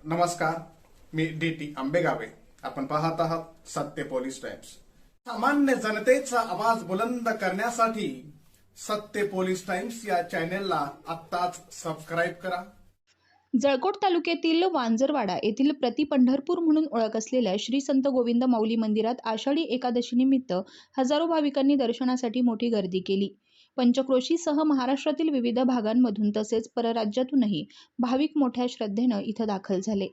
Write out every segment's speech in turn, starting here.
नमस्कार, मी DT आंबेगावे. आपण पाहत आहात सत्य पोलीस टाइम्स. सामान्य जनतेचा आवाज बुलंद करण्यासाठी सत्य पोलीस टाइम्स या चॅनेलला आत्ताच सबस्क्राईब करा. जळकोट तालुक्यातील वांजरवाडा येथील प्रतिपंढरपूर म्हणून ओळख असलेल्या श्री संत गोविंद माऊली मंदिरात आषाढी एकादशीनिमित्त हजारो भाविकांनी दर्शनासाठी मोठी गर्दी केली. पंचक्रोशीसह महाराष्ट्रातील विविध भागांमधून तसेच परराज्यातूनही भाविक मोठ्या श्रद्धेनं इथं दाखल झाले.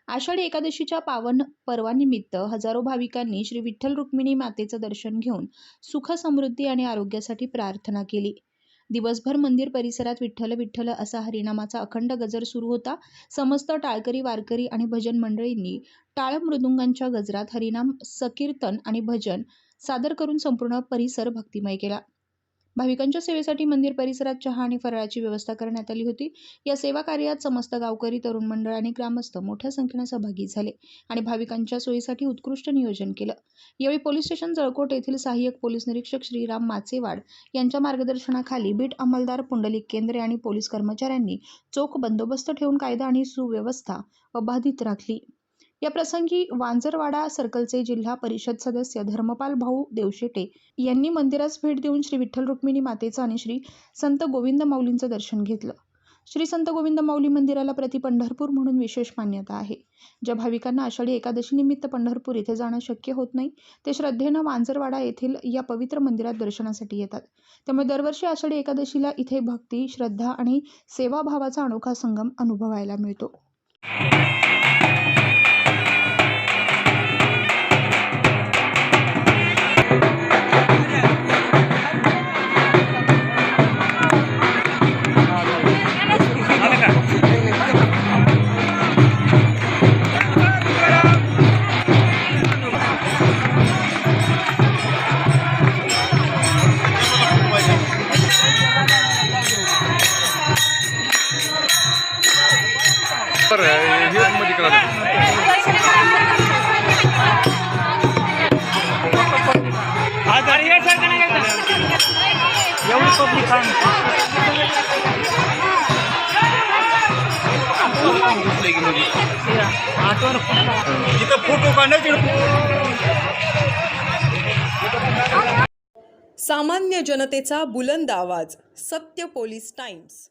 आषाढी एकादशीच्या पावन पर्वानिमित्त हजारो भाविकांनी श्री विठ्ठल रुक्मिणी मातेचं दर्शन घेऊन सुख समृद्धी आणि आरोग्यासाठी प्रार्थना केली. दिवसभर मंदिर परिसरात विठ्ठल विठ्ठल असा हरिनामाचा अखंड गजर सुरू होता. समस्त टाळकरी वारकरी आणि भजन मंडळींनी टाळ मृदुंगांच्या गजरात हरिनाम संकीर्तन आणि भजन सादर करून संपूर्ण परिसर भक्तिमय केला. भाविकांच्या सेवेसाठी मंदिर परिसरात चहा आणि फराळाची व्यवस्था करण्यात आली होती. या सेवा कार्यात समस्त गावकरी, तरुण मंडळ आणि ग्रामस्थ मोठ्या संख्येने सहभागी झाले आणि भाविकांच्या सोयीसाठी उत्कृष्ट नियोजन केलं. यावेळी पोलीस स्टेशन जळकोट येथील सहाय्यक पोलीस निरीक्षक श्रीराम माचेवाड यांच्या मार्गदर्शनाखाली बीट अंमलदार पुंडलिक केंद्रे आणि पोलीस कर्मचाऱ्यांनी चोख बंदोबस्त ठेवून कायदा आणि सुव्यवस्था अबाधित राखली. या प्रसंगी वांजरवाडा सर्कलचे जिल्हा परिषद सदस्य धर्मपाल भाऊ देवशेटे यांनी मंदिरास भेट देऊन श्री विठ्ठल रुक्मिणी मातेचं आणि श्री संत गोविंद माऊलींचं दर्शन घेतलं. श्री संत गोविंद माऊली मंदिराला प्रतिपंढरपूर म्हणून विशेष मान्यता आहे. ज्या भाविकांना आषाढी एकादशीनिमित्त पंढरपूर येथे जाणं शक्य होत नाही, ते श्रद्धेनं वांजरवाडा येथील या पवित्र मंदिरात दर्शनासाठी येतात. त्यामुळे दरवर्षी आषाढी एकादशीला इथे भक्ती, श्रद्धा आणि सेवाभावाचा अनोखा संगम अनुभवायला मिळतो. सामान्य जनतेचा बुलंद आवाज. सत्य पोलीस टाइम्स.